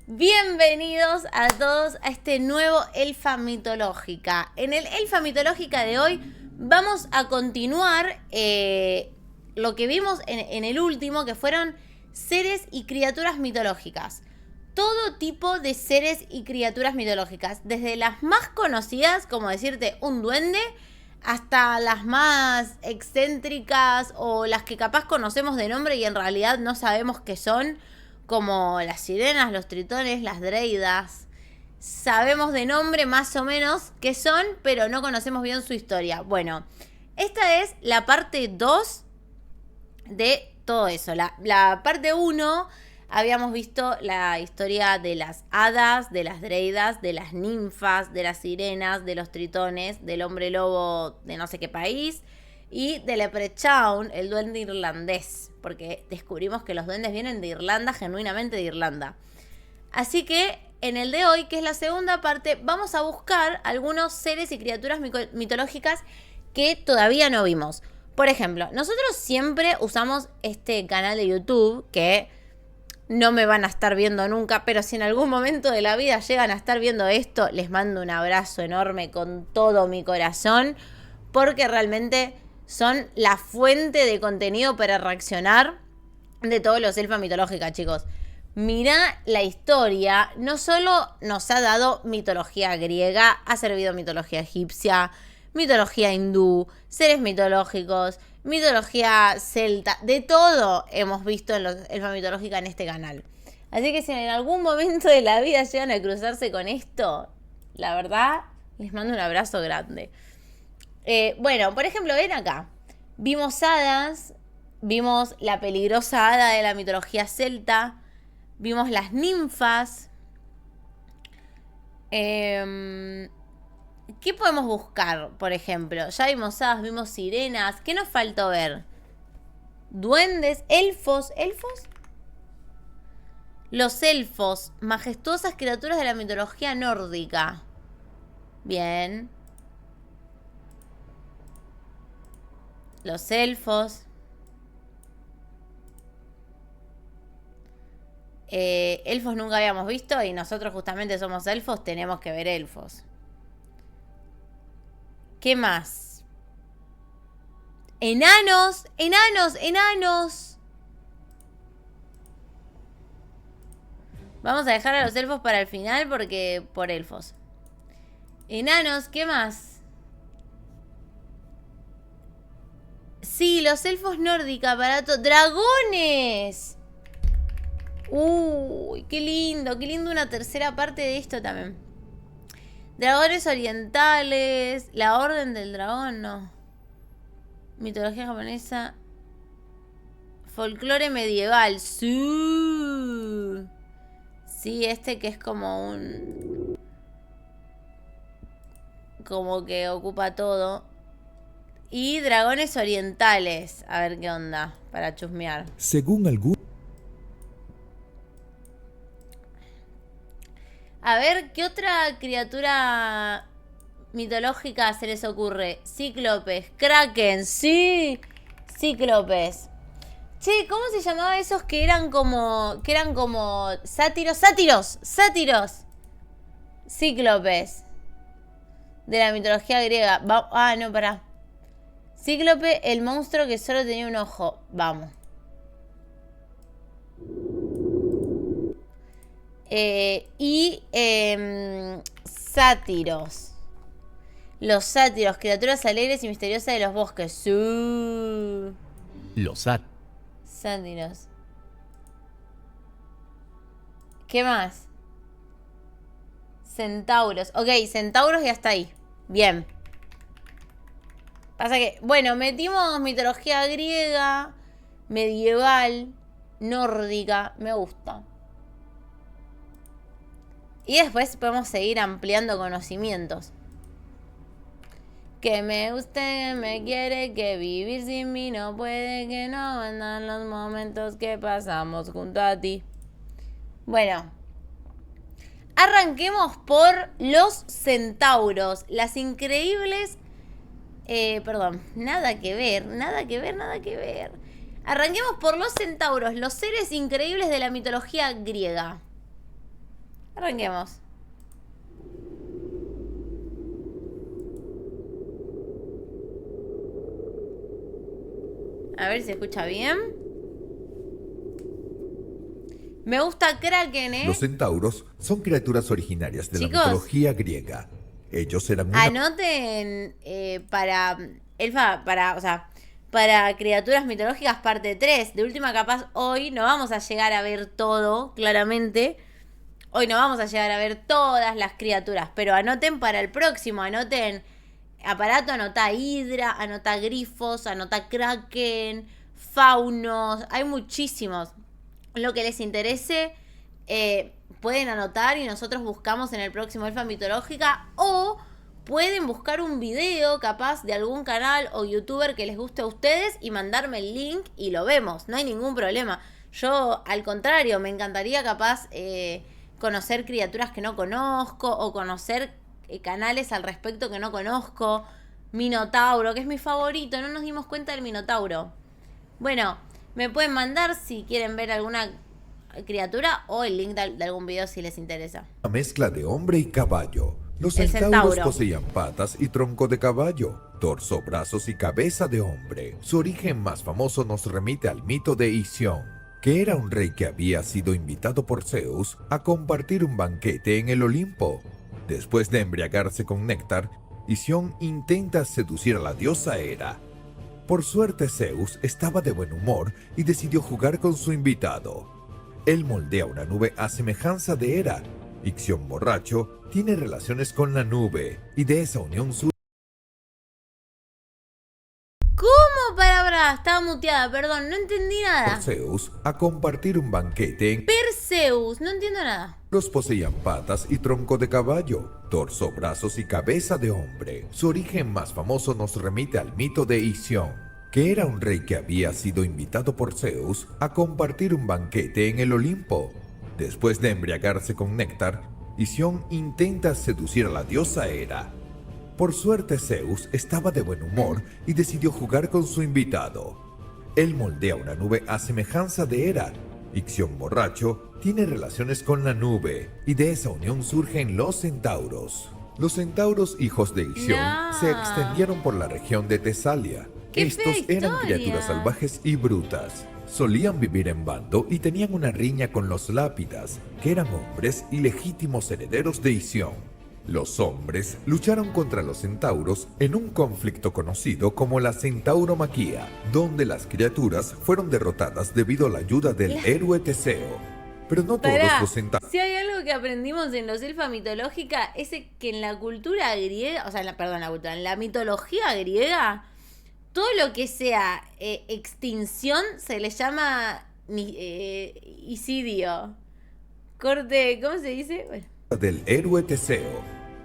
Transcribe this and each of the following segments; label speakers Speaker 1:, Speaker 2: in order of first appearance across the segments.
Speaker 1: Bienvenidos a todos a este nuevo Elfa Mitológica. En el Elfa Mitológica de hoy vamos a continuar lo que vimos en el último, que fueron seres y criaturas mitológicas. Todo tipo de seres y criaturas mitológicas, desde las más conocidas, como decirte un duende, hasta las más excéntricas o las que capaz conocemos de nombre y en realidad no sabemos qué son, como las sirenas, los tritones, las dreidas. Sabemos de nombre más o menos qué son, pero no conocemos bien su historia. Bueno, esta es la parte 2 de todo eso. La parte 1 habíamos visto la historia de las hadas, de las dreidas, de las ninfas, de las sirenas, de los tritones, del hombre lobo de no sé qué país y de Leprechaun, el duende irlandés, porque descubrimos que los duendes vienen de Irlanda, genuinamente de Irlanda. Así que en el de hoy, que es la segunda parte, vamos a buscar algunos seres y criaturas mitológicas que todavía no vimos. Por ejemplo, nosotros siempre usamos este canal de YouTube, que no me van a estar viendo nunca, pero si en algún momento de la vida llegan a estar viendo esto, les mando un abrazo enorme con todo mi corazón, porque realmente son la fuente de contenido para reaccionar de todos los Elfa Mitológica, chicos. Mirá la historia, no solo nos ha dado mitología griega, ha servido mitología egipcia, mitología hindú, seres mitológicos, mitología celta, de todo hemos visto en los Elfa Mitológica en este canal. Así que si en algún momento de la vida llegan a cruzarse con esto, la verdad, les mando un abrazo grande. Bueno, por ejemplo, ven acá. Vimos hadas, vimos la peligrosa hada de la mitología celta, vimos las ninfas. ¿Qué podemos buscar, por ejemplo? Ya vimos hadas, vimos sirenas. ¿Qué nos faltó ver? Duendes, elfos. ¿Elfos? Los elfos, majestuosas criaturas de la mitología nórdica. Bien. Los elfos. Elfos nunca habíamos visto y nosotros justamente somos elfos, tenemos que ver elfos. ¿Qué más? Enanos, enanos, enanos. Vamos a dejar a los elfos para el final porque por elfos. Enanos, ¿qué más? Sí, los elfos nórdica, barato. ¡Dragones! Uy, qué lindo una tercera parte de esto también. Dragones orientales, la orden del dragón, no. Mitología japonesa. Folclore medieval, sí. Sí, este que es como un... como que ocupa todo. Y dragones orientales. A ver qué onda, para chusmear.
Speaker 2: Según algún...
Speaker 1: A ver, ¿qué otra criatura mitológica se les ocurre? Cíclopes, kraken, sí. Cíclopes. Che, ¿cómo se llamaba esos que eran como... sátiros? ¡Sátiros! Cíclopes. De la mitología griega. No, pará. Cíclope, el monstruo que solo tenía un ojo. Vamos. Sátiros. Los sátiros, criaturas alegres y misteriosas de los bosques.
Speaker 2: Los
Speaker 1: sátiros. ¿Qué más? Centauros. Ok, centauros y hasta ahí. Bien. Pasa que, bueno, metimos mitología griega, medieval, nórdica. Me gusta. Y después podemos seguir ampliando conocimientos. Que me guste, me quiere, que vivir sin mí no puede, que no vendan los momentos que pasamos junto a ti. Bueno, arranquemos por los centauros. Las increíbles... nada que ver. Arranquemos por los centauros, los seres increíbles de la mitología griega. Arranquemos. A ver si se escucha bien. Me gusta Kraken, ¿eh?
Speaker 2: Los centauros son criaturas originarias de
Speaker 1: Chicos,
Speaker 2: la mitología griega. Ellos eran una
Speaker 1: anoten para o sea, para criaturas mitológicas parte 3. De última, capaz hoy no vamos a llegar a ver todo, claramente. Hoy no vamos a llegar a ver todas las criaturas, pero anoten para el próximo, anoten aparato, anota hidra, anota grifos, anota kraken, faunos, hay muchísimos. Lo que les interese, pueden anotar y nosotros buscamos en el próximo Elfa Mitológica, o pueden buscar un video capaz de algún canal o youtuber que les guste a ustedes y mandarme el link y lo vemos, no hay ningún problema. Yo, al contrario, me encantaría capaz conocer criaturas que no conozco o conocer canales al respecto que no conozco. Minotauro, que es mi favorito, no nos dimos cuenta del Minotauro. Bueno, me pueden mandar si quieren ver alguna criatura o el link de algún video si les interesa.
Speaker 2: mezcla de hombre y caballo. Los
Speaker 1: El
Speaker 2: centauros
Speaker 1: centauro
Speaker 2: poseían patas y tronco de caballo, torso, brazos y cabeza de hombre. Su origen más famoso nos remite al mito de Isión, que era un rey que había sido invitado por Zeus a compartir un banquete en el Olimpo. Después de embriagarse con néctar, Isión intenta seducir a la diosa Hera. Por suerte, Zeus estaba de buen humor y decidió jugar con su invitado. Él moldea una nube a semejanza de Hera. Ixión, borracho, tiene relaciones con la nube y de esa unión surge
Speaker 1: ¿Cómo? Para, estaba muteada, perdón, no entendí nada.
Speaker 2: Zeus a compartir un banquete en...
Speaker 1: Perseus, no entiendo nada.
Speaker 2: Los poseían patas y tronco de caballo, torso, brazos y cabeza de hombre. Su origen más famoso nos remite al mito de Isión, que era un rey que había sido invitado por Zeus a compartir un banquete en el Olimpo. Después de embriagarse con néctar, Isión intenta seducir a la diosa Hera. Por suerte, Zeus estaba de buen humor y decidió jugar con su invitado. Él moldea una nube a semejanza de Hera. Ixión, borracho, tiene relaciones con la nube y de esa unión surgen los centauros. Los centauros, hijos de Ixión,
Speaker 1: No.
Speaker 2: se extendieron por la región de Tesalia.
Speaker 1: ¡Qué
Speaker 2: Estos
Speaker 1: fea
Speaker 2: eran
Speaker 1: historia!
Speaker 2: criaturas salvajes y brutas. Solían vivir en bando y tenían una riña con los lápidas, que eran hombres y legítimos herederos de Isión. Los hombres lucharon contra los centauros en un conflicto conocido como la centauromaquia, donde las criaturas fueron derrotadas debido a la ayuda del héroe Teseo. Pero no todos
Speaker 1: Pará,
Speaker 2: los centauros...
Speaker 1: si hay algo que aprendimos en los Elfa Mitológica es que en la cultura griega, o sea, en la mitología griega, todo lo que sea extinción se le llama isidio. Corte, ¿cómo se dice? Bueno.
Speaker 2: del héroe Teseo.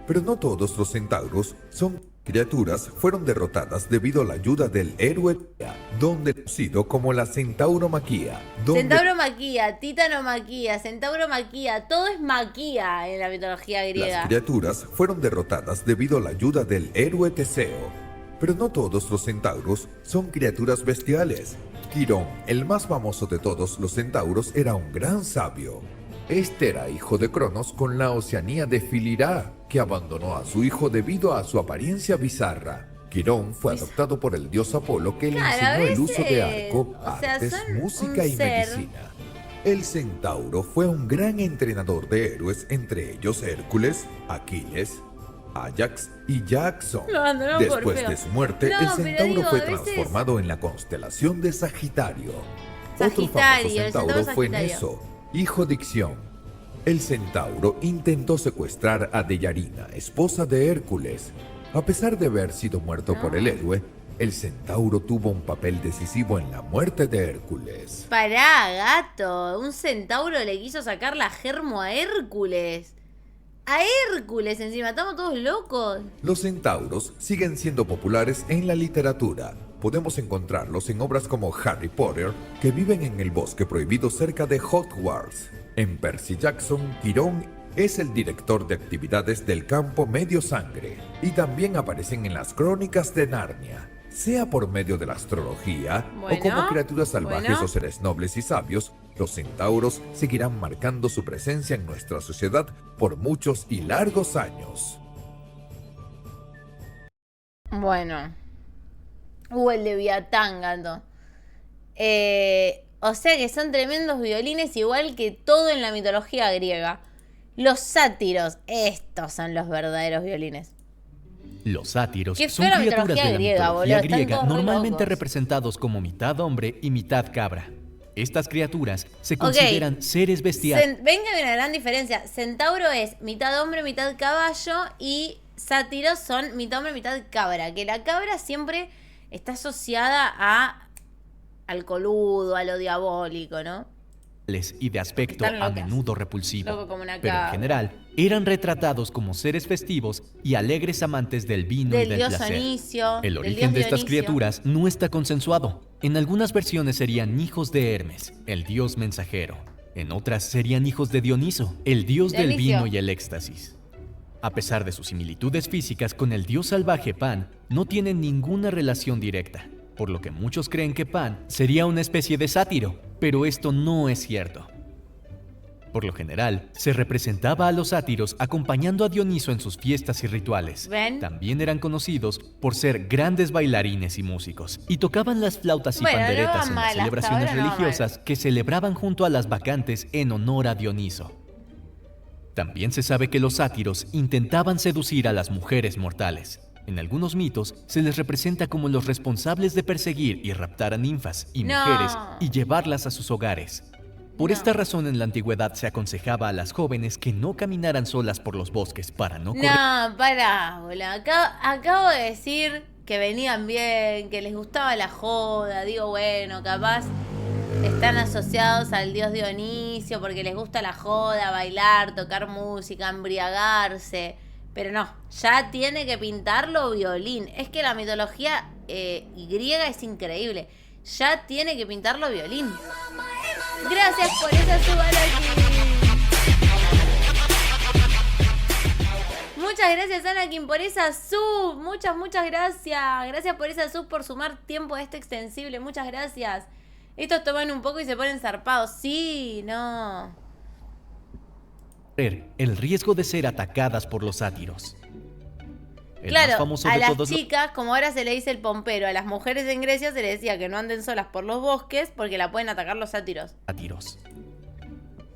Speaker 2: Pero no todos los centauros son criaturas fueron derrotadas debido a la ayuda del héroe Teseo, donde conocido como la centauromaquia.
Speaker 1: Centauromaquia, titanomaquia, centauromaquia, todo es maquia en la mitología griega.
Speaker 2: Las criaturas fueron derrotadas debido a la ayuda del héroe Teseo. Pero no todos los centauros son criaturas bestiales. Quirón, el más famoso de todos los centauros, era un gran sabio. Este era hijo de Cronos con la Oceanía de Filirá, que abandonó a su hijo debido a su apariencia bizarra. Quirón fue adoptado por el dios Apolo, que le enseñó el uso de arco, artes, música y medicina. El centauro fue un gran entrenador de héroes, entre ellos Hércules, Aquiles, Ajax y Jackson. Después de su muerte, el centauro fue transformado en la constelación de Sagitario. Otro famoso centauro fue Neso, hijo de Ixión. El centauro intentó secuestrar a Deiarira, esposa de Hércules. A pesar de haber sido muerto por el héroe, el centauro tuvo un papel decisivo en la muerte de Hércules.
Speaker 1: Pará, gato. Un centauro le quiso sacar la germo a Hércules. A Hércules encima, estamos todos locos.
Speaker 2: Los centauros siguen siendo populares en la literatura. Podemos encontrarlos en obras como Harry Potter, que viven en el bosque prohibido cerca de Hogwarts. En Percy Jackson, Quirón es el director de actividades del campo Medio Sangre, y también aparecen en las Crónicas de Narnia. Sea por medio de la astrología o
Speaker 1: Bueno,
Speaker 2: como criaturas salvajes
Speaker 1: bueno.
Speaker 2: o seres nobles y sabios, los centauros seguirán marcando su presencia en nuestra sociedad por muchos y largos años.
Speaker 1: Bueno. El Leviatán, gato. O sea que son tremendos violines, igual que todo en la mitología griega. Los sátiros, estos son los verdaderos violines.
Speaker 3: Los sátiros
Speaker 1: Qué
Speaker 3: son
Speaker 1: feo la
Speaker 3: criaturas
Speaker 1: mitología
Speaker 3: de la
Speaker 1: griega, boludo,
Speaker 3: mitología
Speaker 1: están
Speaker 3: griega,
Speaker 1: todos re
Speaker 3: normalmente
Speaker 1: locos.
Speaker 3: representados como mitad hombre y mitad cabra. Estas criaturas se consideran seres bestiales.
Speaker 1: Venga, hay una gran diferencia. Centauro es mitad hombre, mitad caballo, y sátiros son mitad hombre, mitad cabra. Que la cabra siempre está asociada al coludo, a lo diabólico, ¿no?
Speaker 3: Y de aspecto
Speaker 1: Están
Speaker 3: a
Speaker 1: locas.
Speaker 3: menudo repulsivo,
Speaker 1: Loco como una
Speaker 3: pero en
Speaker 1: cabra.
Speaker 3: general eran retratados como seres festivos y alegres amantes del vino y
Speaker 1: Del
Speaker 3: del
Speaker 1: dios
Speaker 3: placer.
Speaker 1: Dionisio.
Speaker 3: El
Speaker 1: del
Speaker 3: origen
Speaker 1: dios
Speaker 3: de estas
Speaker 1: Dionisio.
Speaker 3: criaturas no está consensuado. En algunas versiones serían hijos de Hermes, el dios mensajero. En otras serían hijos de Dioniso, el dios del
Speaker 1: Dionisio.
Speaker 3: vino y el éxtasis. A pesar de sus similitudes físicas con el dios salvaje Pan, no tienen ninguna relación directa, por lo que muchos creen que Pan sería una especie de sátiro, pero esto no es cierto. Por lo general, se representaba a los sátiros acompañando a Dioniso en sus fiestas y rituales.
Speaker 1: ¿Ven?
Speaker 3: También eran conocidos por ser grandes bailarines y músicos, y tocaban las flautas y
Speaker 1: Bueno, no
Speaker 3: panderetas
Speaker 1: va
Speaker 3: en
Speaker 1: mal,
Speaker 3: las
Speaker 1: hasta
Speaker 3: celebraciones
Speaker 1: ahora no va
Speaker 3: religiosas que celebraban junto a las bacantes en honor a Dioniso. También se sabe que los sátiros intentaban seducir a las mujeres mortales. En algunos mitos se les representa como los responsables de perseguir y raptar a ninfas y
Speaker 1: No.
Speaker 3: mujeres y llevarlas a sus hogares. Por
Speaker 1: No.
Speaker 3: esta razón en la antigüedad se aconsejaba a las jóvenes que no caminaran solas por los bosques para no correr
Speaker 1: No, pará, boludo. Acabo de decir que venían bien, que les gustaba la joda. Digo, bueno, capaz están asociados al dios Dionisio porque les gusta la joda, bailar, tocar música, embriagarse. Pero no, ya tiene que pintarlo violín. Es que la mitología griega es increíble. Ya tiene que pintarlo violín. Gracias por esa suba Muchas gracias, Anakin, por esa sub. Muchas gracias. Gracias por esa sub, por sumar tiempo a este extensible. Muchas gracias. Estos toman un poco y se ponen zarpados. Sí, no.
Speaker 3: el riesgo de ser atacadas por los sátiros. El
Speaker 1: Claro,
Speaker 3: más famoso
Speaker 1: a
Speaker 3: de
Speaker 1: las
Speaker 3: todos los
Speaker 1: chicas, como ahora se le dice el pompero, a las mujeres en Grecia se les decía que no anden solas por los bosques porque la pueden atacar los sátiros.
Speaker 3: sátiros.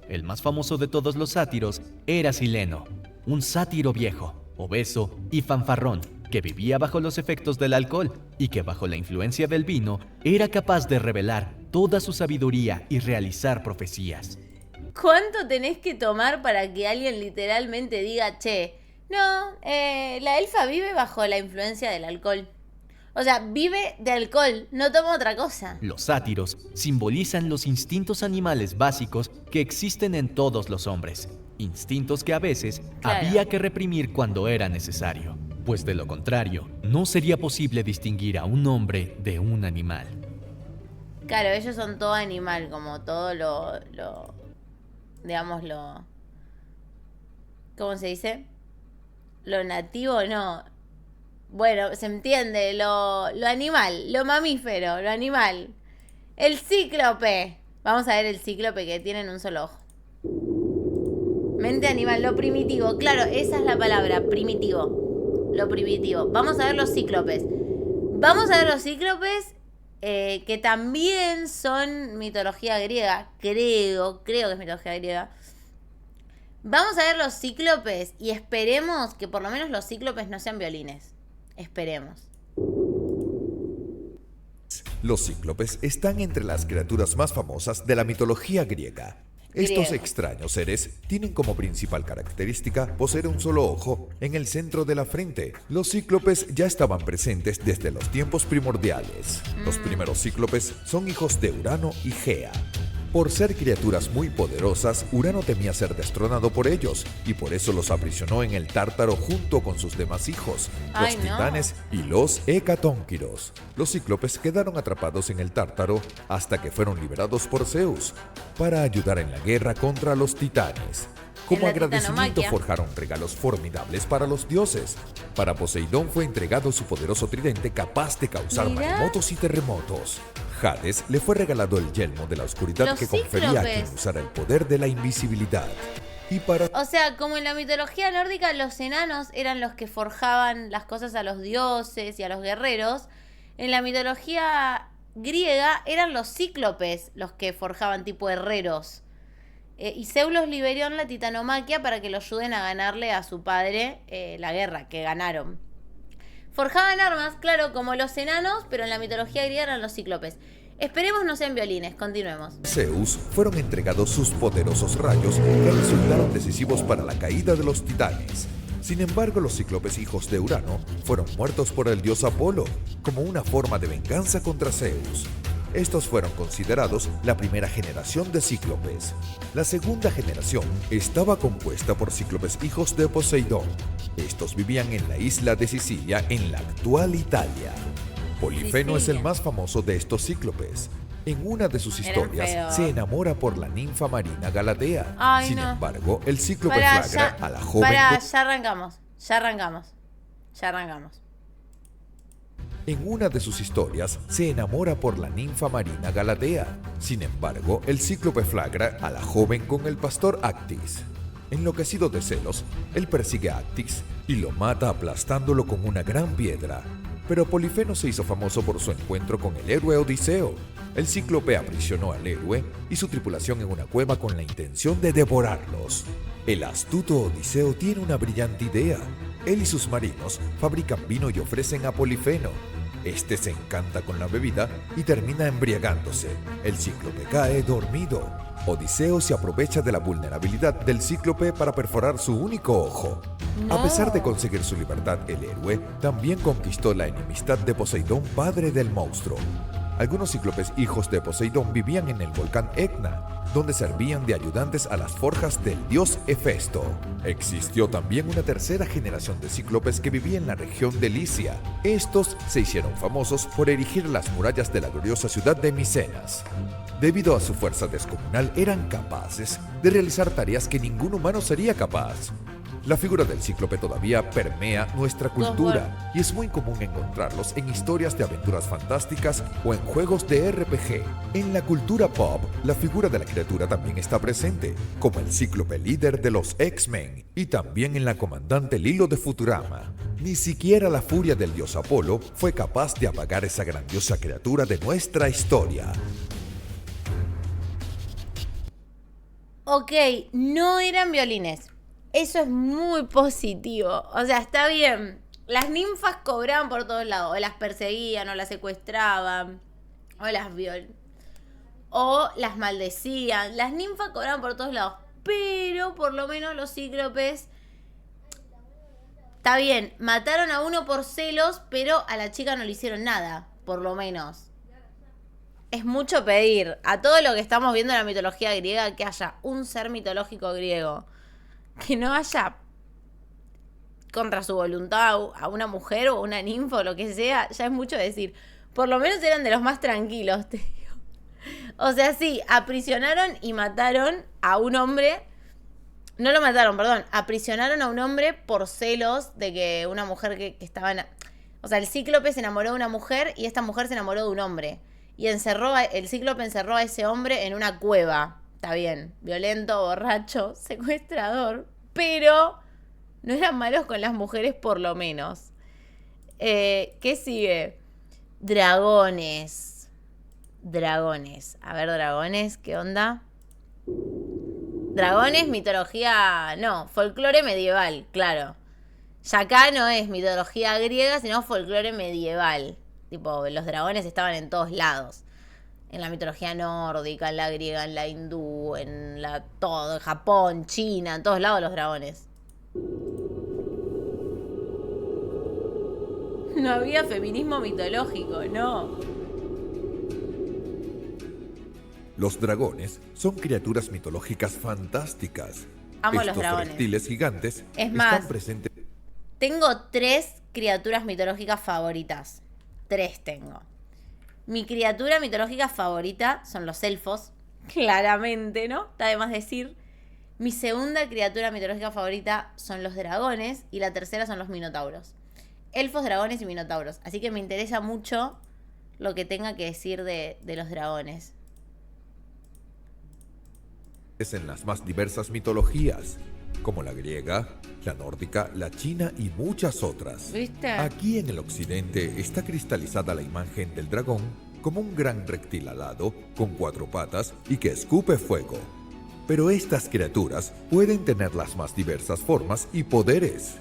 Speaker 3: El más famoso de todos los sátiros era Sileno, un sátiro viejo, obeso y fanfarrón, que vivía bajo los efectos del alcohol y que bajo la influencia del vino era capaz de revelar toda su sabiduría y realizar profecías.
Speaker 1: ¿Cuánto tenés que tomar para que alguien literalmente diga, che, no, la elfa vive bajo la influencia del alcohol? O sea, vive de alcohol, no toma otra cosa.
Speaker 3: Los sátiros simbolizan los instintos animales básicos que existen en todos los hombres, instintos que a veces
Speaker 1: Claro.
Speaker 3: había que reprimir cuando era necesario, pues de lo contrario, no sería posible distinguir a un hombre de un animal.
Speaker 1: Claro, ellos son todo animal, como todo digamos, ¿cómo se dice? Lo nativo, no. Bueno, se entiende, lo animal, lo mamífero, lo animal. El cíclope. Vamos a ver el cíclope que tiene en un solo ojo. Mente animal, lo primitivo. Claro, esa es la palabra, primitivo. Lo primitivo. Vamos a ver los cíclopes. Vamos a ver los cíclopes que también son mitología griega. Creo que es mitología griega. Vamos a ver los cíclopes y esperemos que por lo menos los cíclopes no sean violines. Esperemos.
Speaker 2: Los cíclopes están entre las criaturas más famosas de la mitología griega. Estos
Speaker 1: Griego.
Speaker 2: extraños seres tienen como principal característica poseer un solo ojo en el centro de la frente. Los cíclopes ya estaban presentes desde los tiempos primordiales. Los primeros cíclopes son hijos de Urano y Gea. Por ser criaturas muy poderosas, Urano temía ser destronado por ellos y por eso los aprisionó en el Tártaro junto con sus demás hijos, los
Speaker 1: Ay, no.
Speaker 2: titanes y los hecatónquiros. Los cíclopes quedaron atrapados en el Tártaro hasta que fueron liberados por Zeus para ayudar en la guerra contra los titanes. Como
Speaker 1: la
Speaker 2: agradecimiento
Speaker 1: titanomaquia.
Speaker 2: forjaron regalos formidables para los dioses. Para Poseidón fue entregado su poderoso tridente capaz de causar
Speaker 1: Mirá.
Speaker 2: maremotos y terremotos. Hades le fue regalado el yelmo de la oscuridad
Speaker 1: Los
Speaker 2: que confería a quien
Speaker 1: cíclopes.
Speaker 2: usara el poder de la invisibilidad. Y para
Speaker 1: O sea, como en la mitología nórdica, los enanos eran los que forjaban las cosas a los dioses y a los guerreros. En la mitología griega eran los cíclopes los que forjaban tipo herreros. Y Zeus los liberó en la titanomaquia para que lo ayuden a ganarle a su padre la guerra, que ganaron. Forjaban armas, claro, como los enanos, pero en la mitología griega eran los cíclopes. Esperemos no sean violines, continuemos.
Speaker 2: Zeus fueron entregados sus poderosos rayos que resultaron decisivos para la caída de los titanes. Sin embargo, los cíclopes hijos de Urano fueron muertos por el dios Apolo, como una forma de venganza contra Zeus. Estos fueron considerados la primera generación de cíclopes. La segunda generación estaba compuesta por cíclopes hijos de Poseidón. Estos vivían en la isla de Sicilia, en la actual Italia. Polifeno es el
Speaker 1: Sicilia.
Speaker 2: más famoso de estos cíclopes. En una de sus
Speaker 1: Eran
Speaker 2: historias
Speaker 1: feos.
Speaker 2: se enamora por la ninfa marina Galatea.
Speaker 1: Ay,
Speaker 2: Sin
Speaker 1: no.
Speaker 2: embargo, el cíclope
Speaker 1: Pará,
Speaker 2: flagra
Speaker 1: ya,
Speaker 2: a la joven
Speaker 1: pará, ya arrancamos. Ya arrancamos. Ya arrancamos.
Speaker 2: En una de sus historias se enamora por la ninfa marina Galatea. Sin embargo, el cíclope flagra a la joven con el pastor Actis. Enloquecido de celos, él persigue a Actis y lo mata aplastándolo con una gran piedra. Pero Polifeno se hizo famoso por su encuentro con el héroe Odiseo. El cíclope aprisionó al héroe y su tripulación en una cueva con la intención de devorarlos. El astuto Odiseo tiene una brillante idea. Él y sus marinos fabrican vino y ofrecen a Polifeno. Este se encanta con la bebida y termina embriagándose. El cíclope cae dormido. Odiseo se aprovecha de la vulnerabilidad del cíclope para perforar su único ojo.
Speaker 1: No.
Speaker 2: A pesar de conseguir su libertad, el héroe también conquistó la enemistad de Poseidón, padre del monstruo. Algunos cíclopes hijos de Poseidón vivían en el volcán Etna, donde servían de ayudantes a las forjas del dios Hefesto. Existió también una tercera generación de cíclopes que vivía en la región de Licia. Estos se hicieron famosos por erigir las murallas de la gloriosa ciudad de Micenas. Debido a su fuerza descomunal, eran capaces de realizar tareas que ningún humano sería capaz. La figura del cíclope todavía permea nuestra cultura y es muy común encontrarlos en historias de aventuras fantásticas o en juegos de RPG. En la cultura pop, la figura de la criatura también está presente, como el cíclope líder de los X-Men y también en la comandante Lilo de Futurama. Ni siquiera la furia del dios Apolo fue capaz de apagar esa grandiosa criatura de nuestra historia.
Speaker 1: Ok, no eran violines. Eso es muy positivo. O sea, está bien. Las ninfas cobraban por todos lados. O las perseguían, o las secuestraban, o o las maldecían. Las ninfas cobraban por todos lados. Pero por lo menos los cíclopes... Está bien, mataron a uno por celos, pero a la chica no le hicieron nada, por lo menos. Es mucho pedir a todo lo que estamos viendo en la mitología griega que haya un ser mitológico griego que no haya contra su voluntad a una mujer o una ninfa o lo que sea, ya es mucho decir. Por lo menos eran de los más tranquilos, te digo. O sea, sí, aprisionaron y mataron a un hombre. No lo mataron, perdón. Aprisionaron a un hombre por celos de que una mujer que estaba... O sea, el cíclope se enamoró de una mujer y esta mujer se enamoró de un hombre. Y el cíclope encerró a ese hombre en una cueva. Está bien, violento, borracho, secuestrador. Pero no eran malos con las mujeres por lo menos. ¿Qué sigue? Dragones. Dragones. A ver, dragones, ¿qué onda? Dragones, mitología... No, folclore medieval, claro. Ya acá no es mitología griega, sino folclore medieval. Tipo, los dragones estaban en todos lados. En la mitología nórdica, en la griega, en la hindú, en la todo, en Japón, China, en todos lados los dragones. No había feminismo mitológico, no.
Speaker 2: Los dragones son criaturas mitológicas fantásticas.
Speaker 1: Amo
Speaker 2: Estos
Speaker 1: los dragones.
Speaker 2: reptiles gigantes
Speaker 1: Es más,
Speaker 2: están presentes.
Speaker 1: Tengo 3 criaturas mitológicas favoritas. 3 tengo. Mi criatura mitológica favorita son los elfos. Claramente, ¿no? Está de más decir. Mi segunda criatura mitológica favorita son los dragones y la tercera son los minotauros. Elfos, dragones y minotauros. Así que me interesa mucho lo que tenga que decir de los dragones.
Speaker 2: Es en las más diversas mitologías, como la griega, la nórdica, la china y muchas otras.
Speaker 1: ¿Viste?
Speaker 2: Aquí en el occidente está cristalizada la imagen del dragón como un gran reptil alado con 4 patas y que escupe fuego. Pero estas criaturas pueden tener las más diversas formas y poderes.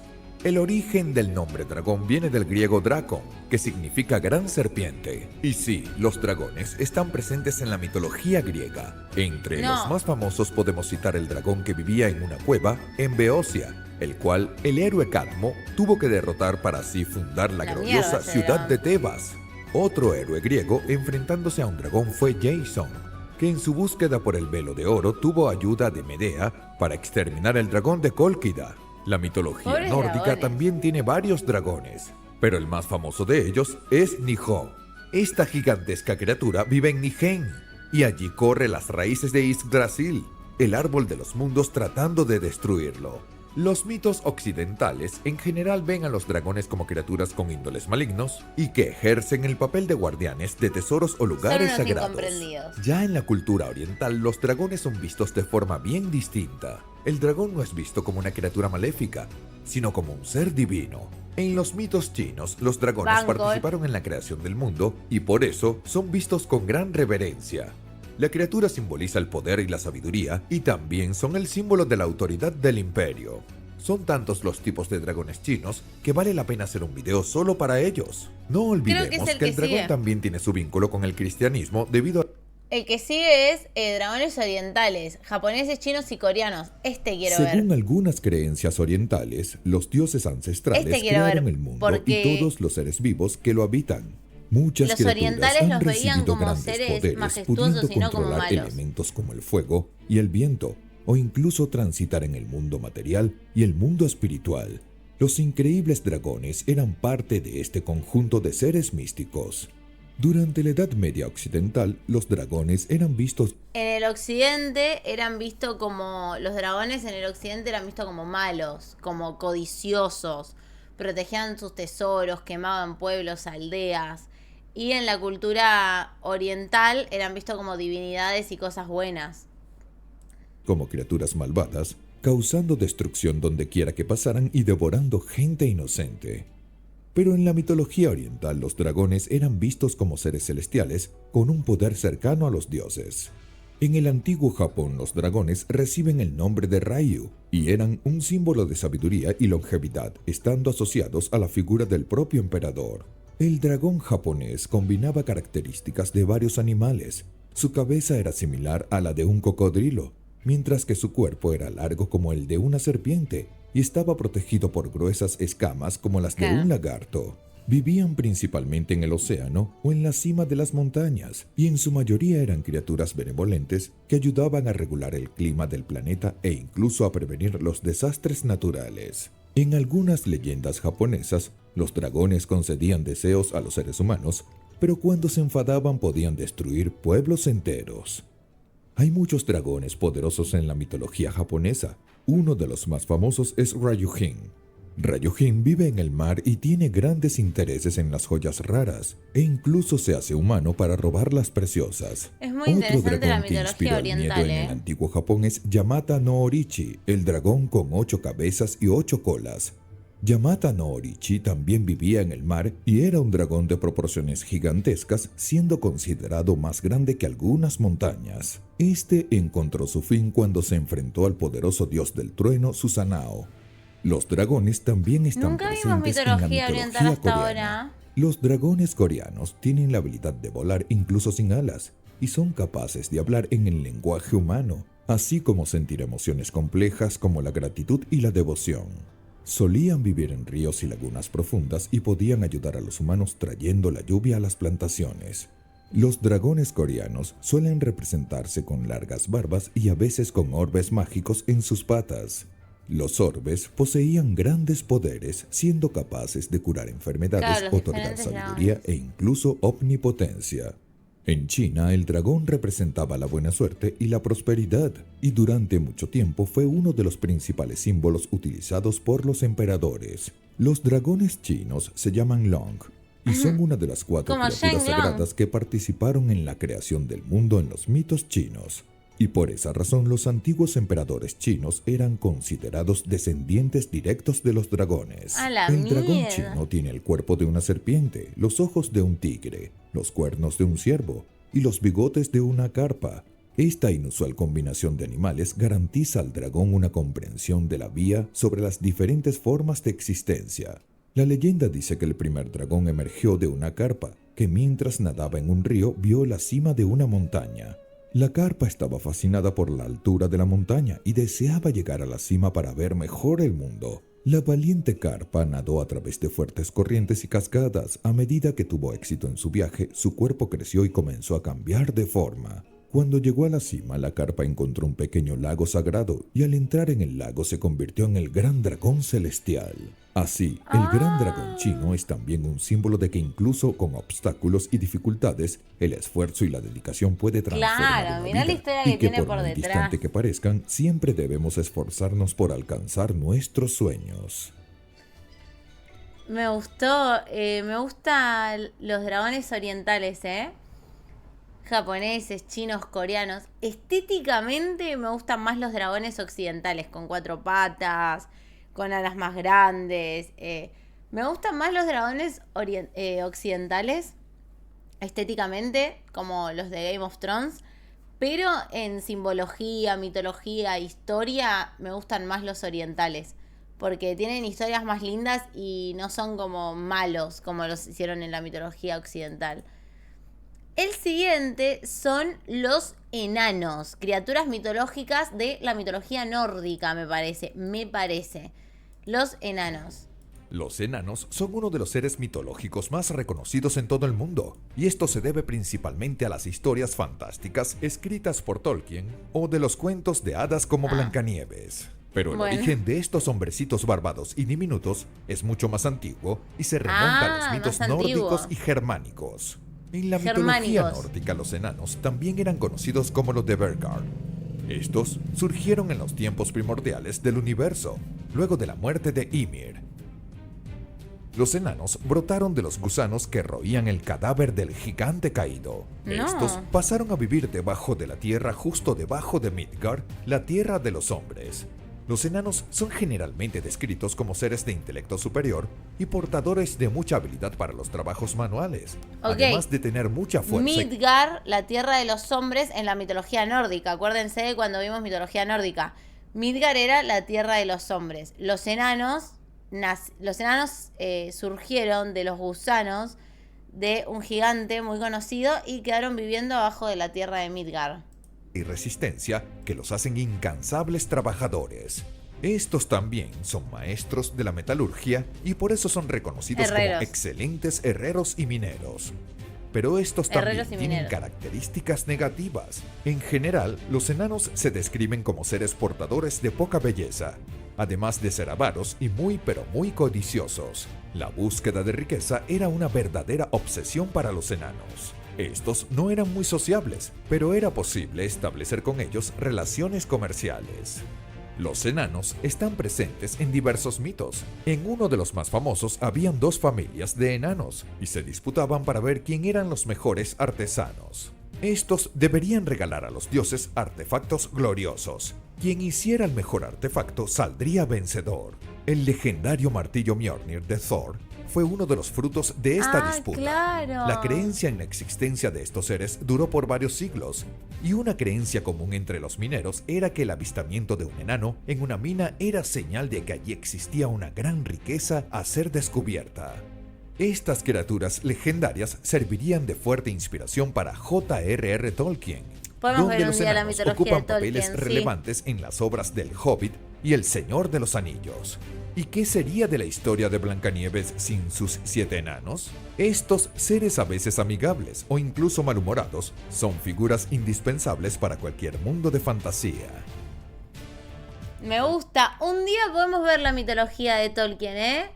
Speaker 2: El origen del nombre dragón viene del griego drakon, que significa gran serpiente. Y sí, los dragones están presentes en la mitología griega. Entre los más famosos podemos citar el dragón que vivía en una cueva en Beocia, el cual el héroe Cadmo tuvo que derrotar para así fundar la gloriosa ciudad de Tebas. Otro héroe griego enfrentándose a un dragón fue Jason, que en su búsqueda por el velo de oro tuvo ayuda de Medea para exterminar el dragón de Cólquida. La mitología nórdica también tiene varios dragones, pero el más famoso de ellos es Nihó. Esta gigantesca criatura vive en Nihén, y allí corre las raíces de Yggdrasil, el árbol de los mundos, tratando de destruirlo. Los mitos occidentales en general ven a los dragones como criaturas con índoles malignos y que ejercen el papel de guardianes de tesoros o lugares sagrados. Ya en la cultura oriental, los dragones son vistos de forma bien distinta. El dragón no es visto como una criatura maléfica, sino como un ser divino. En los mitos chinos, los dragones participaron en la creación del mundo y por eso son vistos con gran reverencia. La criatura simboliza el poder y la sabiduría y también son el símbolo de la autoridad del imperio. Son tantos los tipos de dragones chinos que vale la pena hacer un video solo para ellos. No olvidemos que el dragón también tiene su vínculo con el cristianismo debido a...
Speaker 1: El que sigue es dragones orientales, japoneses, chinos y coreanos. Quiero ver.
Speaker 2: Según algunas creencias orientales, los dioses ancestrales crearon el mundo y todos los seres vivos que lo habitan. Muchas
Speaker 1: los
Speaker 2: criaturas
Speaker 1: orientales
Speaker 2: han
Speaker 1: los veían
Speaker 2: recibido
Speaker 1: como
Speaker 2: grandes
Speaker 1: seres
Speaker 2: poderes,
Speaker 1: majestuosos
Speaker 2: pudiendo
Speaker 1: y no como
Speaker 2: controlar
Speaker 1: malos.
Speaker 2: elementos como el fuego y el viento, o incluso transitar en el mundo material y el mundo espiritual. Los increíbles dragones eran parte de este conjunto de seres místicos. Durante la Edad Media occidental, los dragones eran vistos...
Speaker 1: En el occidente eran vistos como... Los dragones en el occidente eran vistos como malos, como codiciosos. Protegían sus tesoros, quemaban pueblos, aldeas. Y en la cultura oriental eran vistos como divinidades y cosas buenas.
Speaker 2: Como criaturas malvadas, causando destrucción donde quiera que pasaran y devorando gente inocente. Pero en la mitología oriental los dragones eran vistos como seres celestiales con un poder cercano a los dioses. En el antiguo Japón los dragones reciben el nombre de Ryu y eran un símbolo de sabiduría y longevidad, estando asociados a la figura del propio emperador. El dragón japonés combinaba características de varios animales. Su cabeza era similar a la de un cocodrilo, mientras que su cuerpo era largo como el de una serpiente y estaba protegido por gruesas escamas como las de un lagarto. Vivían principalmente en el océano o en la cima de las montañas, y en su mayoría eran criaturas benevolentes que ayudaban a regular el clima del planeta e incluso a prevenir los desastres naturales. En algunas leyendas japonesas, los dragones concedían deseos a los seres humanos, pero cuando se enfadaban podían destruir pueblos enteros. Hay muchos dragones poderosos en la mitología japonesa. Uno de los más famosos es Ryujin. Ryujin vive en el mar y tiene grandes intereses en las joyas raras, e incluso se hace humano para robar las preciosas.
Speaker 1: Es muy interesante la mitología oriental,
Speaker 2: en el antiguo Japón es Yamata no Orichi, el dragón con 8 cabezas y 8 colas. Yamata no Orichi también vivía en el mar y era un dragón de proporciones gigantescas, siendo considerado más grande que algunas montañas. Este encontró su fin cuando se enfrentó al poderoso dios del trueno, Susanoo. Los dragones también están presentes en la mitología coreana. Los dragones coreanos tienen la habilidad de volar incluso sin alas y son capaces de hablar en el lenguaje humano, así como sentir emociones complejas como la gratitud y la devoción. Solían vivir en ríos y lagunas profundas y podían ayudar a los humanos trayendo la lluvia a las plantaciones. Los dragones coreanos suelen representarse con largas barbas y a veces con orbes mágicos en sus patas. Los orbes poseían grandes poderes, siendo capaces de curar enfermedades, otorgar sabiduría e incluso omnipotencia. En China, el dragón representaba la buena suerte y la prosperidad, y durante mucho tiempo fue uno de los principales símbolos utilizados por los emperadores. Los dragones chinos se llaman Long, y son una de las 4
Speaker 1: Como
Speaker 2: criaturas
Speaker 1: Shenlong.
Speaker 2: sagradas que participaron en la creación del mundo en los mitos chinos. Y por esa razón los antiguos emperadores chinos eran considerados descendientes directos de los dragones.
Speaker 1: ¡A la
Speaker 2: El dragón
Speaker 1: mierda!
Speaker 2: chino tiene el cuerpo de una serpiente, los ojos de un tigre, los cuernos de un ciervo y los bigotes de una carpa. Esta inusual combinación de animales garantiza al dragón una comprensión de la vida sobre las diferentes formas de existencia. La leyenda dice que el primer dragón emergió de una carpa, que mientras nadaba en un río vio la cima de una montaña. La carpa estaba fascinada por la altura de la montaña y deseaba llegar a la cima para ver mejor el mundo. La valiente carpa nadó a través de fuertes corrientes y cascadas. A medida que tuvo éxito en su viaje, su cuerpo creció y comenzó a cambiar de forma. Cuando llegó a la cima, la carpa encontró un pequeño lago sagrado y al entrar en el lago se convirtió en el gran dragón celestial. Así, el gran dragón chino es también un símbolo de que incluso con obstáculos y dificultades, el esfuerzo y la dedicación puede transformar
Speaker 1: Claro,
Speaker 2: una
Speaker 1: mirá la
Speaker 2: vida,
Speaker 1: historia
Speaker 2: y
Speaker 1: que tiene
Speaker 2: por
Speaker 1: por
Speaker 2: muy
Speaker 1: detrás.
Speaker 2: distante que parezcan, siempre debemos esforzarnos por alcanzar nuestros sueños.
Speaker 1: Me gustó, me gustan los dragones orientales, japoneses, chinos, coreanos. Estéticamente me gustan más los dragones occidentales, con 4 patas, con alas más grandes. Me gustan más los dragones occidentales, estéticamente, como los de Game of Thrones. Pero en simbología, mitología, historia, me gustan más los orientales. Porque tienen historias más lindas y no son como malos, como los hicieron en la mitología occidental. El siguiente son los enanos, criaturas mitológicas de la mitología nórdica, me parece. Los enanos.
Speaker 2: Los enanos son uno de los seres mitológicos más reconocidos en todo el mundo, y esto se debe principalmente a las historias fantásticas escritas por Tolkien o de los cuentos de hadas como Blancanieves. Pero el
Speaker 1: Bueno.
Speaker 2: origen de estos hombrecitos barbados y diminutos es mucho más antiguo y se remonta a los mitos
Speaker 1: más antiguo.
Speaker 2: nórdicos y germánicos. En la mitología
Speaker 1: Germánicos.
Speaker 2: nórdica, los enanos también eran conocidos como los de Vergard. Estos surgieron en los tiempos primordiales del universo, luego de la muerte de Ymir. Los enanos brotaron de los gusanos que roían el cadáver del gigante caído.
Speaker 1: No.
Speaker 2: Estos pasaron a vivir debajo de la tierra, justo debajo de Midgard, la tierra de los hombres. Los enanos son generalmente descritos como seres de intelecto superior y portadores de mucha habilidad para los trabajos manuales,
Speaker 1: Ok.
Speaker 2: además de tener mucha fuerza.
Speaker 1: Midgard, la tierra de los hombres en la mitología nórdica. Acuérdense de cuando vimos mitología nórdica. Midgard era la tierra de los hombres. Los enanos surgieron de los gusanos de un gigante muy conocido y quedaron viviendo abajo de la tierra de Midgard.
Speaker 2: Y resistencia que los hacen incansables trabajadores. Estos también son maestros de la metalurgia y por eso son reconocidos como
Speaker 1: Herreros.
Speaker 2: excelentes herreros y mineros. Pero estos también
Speaker 1: Herreros y
Speaker 2: tienen
Speaker 1: mineros.
Speaker 2: características negativas. En general, los enanos se describen como seres portadores de poca belleza, además de ser avaros y muy muy codiciosos. La búsqueda de riqueza era una verdadera obsesión para los enanos. Estos no eran muy sociables, pero era posible establecer con ellos relaciones comerciales. Los enanos están presentes en diversos mitos. En uno de los más famosos habían 2 familias de enanos y se disputaban para ver quién eran los mejores artesanos. Estos deberían regalar a los dioses artefactos gloriosos. Quien hiciera el mejor artefacto saldría vencedor. El legendario martillo Mjolnir de Thor fue uno de los frutos de esta disputa.
Speaker 1: Claro.
Speaker 2: La creencia en la existencia de estos seres duró por varios siglos, y una creencia común entre los mineros era que el avistamiento de un enano en una mina era señal de que allí existía una gran riqueza a ser descubierta. Estas criaturas legendarias servirían de fuerte inspiración para J.R.R. Tolkien,
Speaker 1: Podemos
Speaker 2: donde
Speaker 1: ver un
Speaker 2: los
Speaker 1: día la
Speaker 2: enanos
Speaker 1: mitología
Speaker 2: ocupan
Speaker 1: de Tolkien,
Speaker 2: papeles
Speaker 1: sí.
Speaker 2: relevantes en las obras del Hobbit y El Señor de los Anillos. ¿Y qué sería de la historia de Blancanieves sin sus 7 enanos? Estos seres a veces amigables o incluso malhumorados son figuras indispensables para cualquier mundo de fantasía.
Speaker 1: Me gusta. Un día podemos ver la mitología de Tolkien, ¿eh?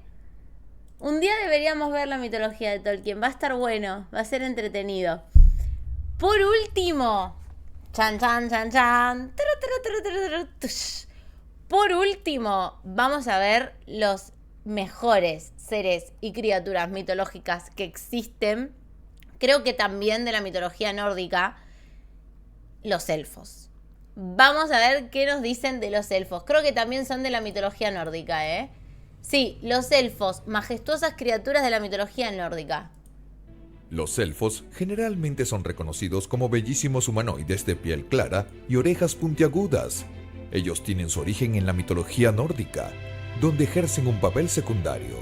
Speaker 1: Un día deberíamos ver la mitología de Tolkien. Va a estar bueno, va a ser entretenido. Por último, chan, chan, chan, chan. Por último, vamos a ver los mejores seres y criaturas mitológicas que existen. Creo que también de la mitología nórdica, los elfos. Vamos a ver qué nos dicen de los elfos. Creo que también son de la mitología nórdica, ¿eh? Sí, los elfos, majestuosas criaturas de la mitología nórdica.
Speaker 2: Los elfos generalmente son reconocidos como bellísimos humanoides de piel clara y orejas puntiagudas. Ellos tienen su origen en la mitología nórdica, donde ejercen un papel secundario.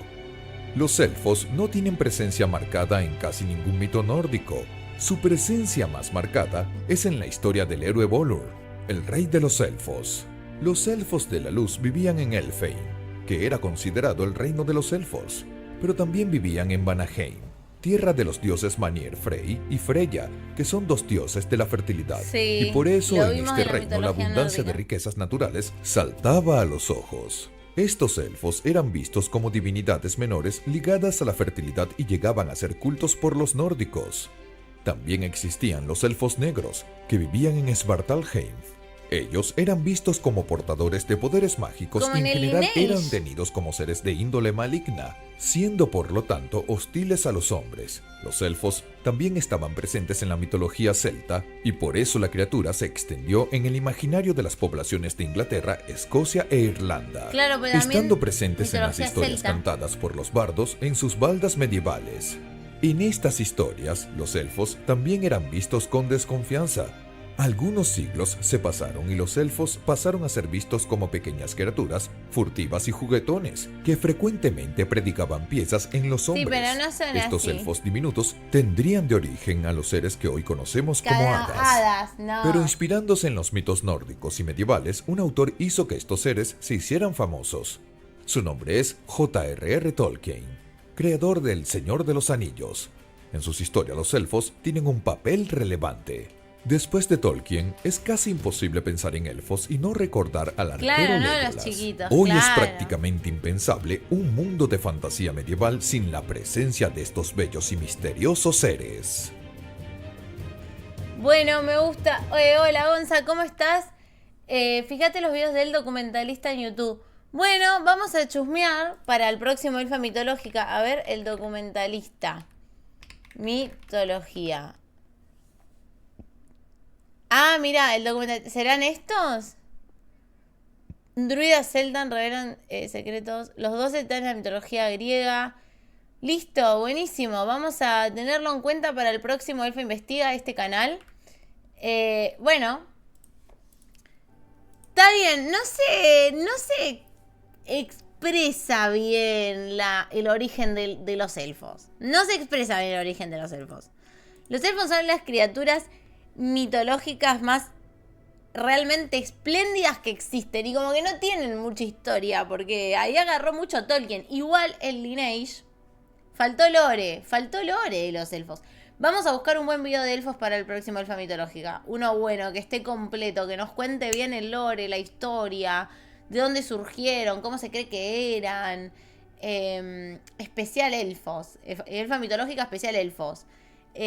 Speaker 2: Los elfos no tienen presencia marcada en casi ningún mito nórdico. Su presencia más marcada es en la historia del héroe Volur, el rey de los elfos. Los elfos de la luz vivían en Elfheim, que era considerado el reino de los elfos, pero también vivían en Vanaheim, tierra de los dioses Manir Frey y Freya, que son dos dioses de la fertilidad.
Speaker 1: Sí,
Speaker 2: y por eso
Speaker 1: lo
Speaker 2: en
Speaker 1: vimos
Speaker 2: este
Speaker 1: en la
Speaker 2: reino la
Speaker 1: mitología
Speaker 2: abundancia
Speaker 1: nórdica.
Speaker 2: de riquezas naturales saltaba a los ojos. Estos elfos eran vistos como divinidades menores ligadas a la fertilidad y llegaban a ser cultos por los nórdicos. También existían los elfos negros, que vivían en Svartalheim. Ellos eran vistos como portadores de poderes mágicos
Speaker 1: Como
Speaker 2: y
Speaker 1: en
Speaker 2: en
Speaker 1: el
Speaker 2: general
Speaker 1: Lineage.
Speaker 2: eran tenidos como seres de índole maligna, siendo por lo tanto hostiles a los hombres. Los elfos también estaban presentes en la mitología celta y por eso la criatura se extendió en el imaginario de las poblaciones de Inglaterra, Escocia e Irlanda,
Speaker 1: Claro, pero también
Speaker 2: estando presentes en las
Speaker 1: mitología
Speaker 2: historias
Speaker 1: celta.
Speaker 2: cantadas por los bardos en sus baldas medievales. En estas historias, los elfos también eran vistos con desconfianza. Algunos siglos se pasaron y los elfos pasaron a ser vistos como pequeñas criaturas furtivas y juguetones que frecuentemente predicaban piezas en los hombres.
Speaker 1: pero no son
Speaker 2: Estos
Speaker 1: así.
Speaker 2: elfos diminutos tendrían de origen a los seres que hoy conocemos como hadas.
Speaker 1: No.
Speaker 2: Pero inspirándose en los mitos nórdicos y medievales, un autor hizo que estos seres se hicieran famosos. Su nombre es J.R.R. Tolkien, creador del Señor de los Anillos. En sus historias los elfos tienen un papel relevante. Después de Tolkien, es casi imposible pensar en elfos y no recordar al arquero
Speaker 1: Claro, no,
Speaker 2: Legolas.
Speaker 1: los chiquitos,
Speaker 2: Hoy es
Speaker 1: claro.
Speaker 2: prácticamente impensable un mundo de fantasía medieval sin la presencia de estos bellos y misteriosos seres.
Speaker 1: Bueno, me gusta. Hola, Gonza, ¿cómo estás? Fíjate los videos del documentalista en YouTube. Bueno, vamos a chusmear para el próximo Elfa Mitológica. A ver, el documentalista. Mitología. Ah, mira, el documental. ¿Serán estos? Druidas Zeldan revelan secretos. Los 12 titanes de la mitología griega. Listo, buenísimo. Vamos a tenerlo en cuenta para el próximo Elfa Investiga, este canal. Bueno. Está bien, no se expresa bien el origen de los elfos. No se expresa bien el origen de los elfos. Los elfos son las criaturas mitológicas más realmente espléndidas que existen y como que no tienen mucha historia porque ahí agarró mucho Tolkien. Igual en Lineage faltó lore de los elfos. Vamos a buscar un buen video de elfos para el próximo Elfa Mitológica. Uno bueno, que esté completo, que nos cuente bien el lore, la historia, de dónde surgieron, cómo se cree que eran. Especial elfos. Elfa Mitológica especial elfos.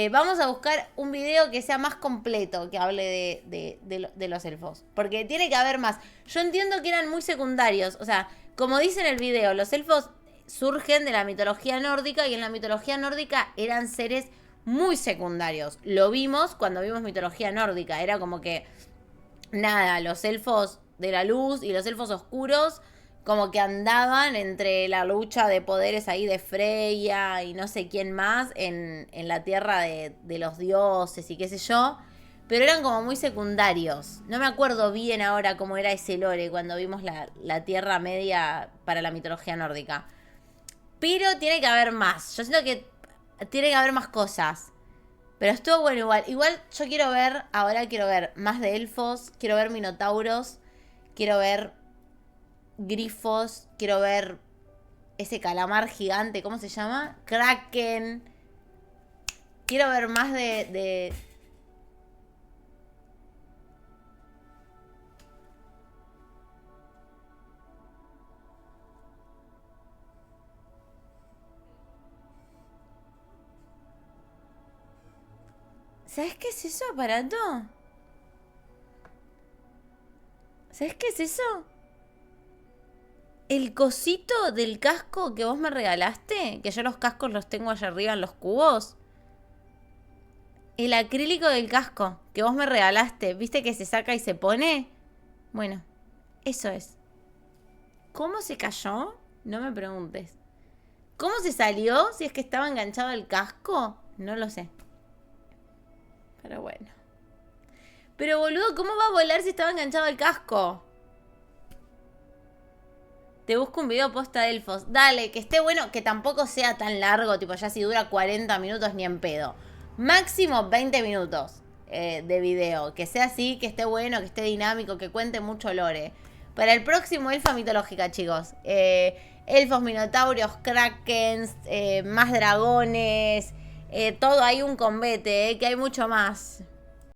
Speaker 1: Vamos a buscar un video que sea más completo, que hable de los elfos. Porque tiene que haber más. Yo entiendo que eran muy secundarios. O sea, como dice en el video, los elfos surgen de la mitología nórdica y en la mitología nórdica eran seres muy secundarios. Lo vimos cuando vimos mitología nórdica. Era como que, nada, los elfos de la luz y los elfos oscuros como que andaban entre la lucha de poderes ahí de Freya y no sé quién más en la tierra de los dioses y qué sé yo. Pero eran como muy secundarios. No me acuerdo bien ahora cómo era ese lore cuando vimos la Tierra Media para la mitología nórdica. Pero tiene que haber más. Yo siento que tiene que haber más cosas. Pero estuvo bueno igual. Igual yo quiero ver más de elfos. Quiero ver minotauros. Quiero ver grifos. Quiero ver ese calamar gigante. ¿Cómo se llama? Kraken. Quiero ver más de... ¿Sabes qué es eso, aparato? ¿Sabes qué es eso? El cosito del casco que vos me regalaste, que yo los cascos los tengo allá arriba en los cubos. El acrílico del casco que vos me regalaste, ¿viste que se saca y se pone? Bueno, eso es. ¿Cómo se cayó? No me preguntes. ¿Cómo se salió? Si es que estaba enganchado al casco. No lo sé. Pero bueno. Pero boludo, ¿cómo va a volar si estaba enganchado al casco? Te busco un video posta de elfos. Dale, que esté bueno, que tampoco sea tan largo. Tipo, ya si dura 40 minutos ni en pedo. Máximo 20 minutos de video. Que sea así, que esté bueno, que esté dinámico, que cuente mucho lore. Para el próximo Elfa Mitológica, chicos. Elfos, minotaurios, krakens, más dragones. Todo hay un combate, que hay mucho más.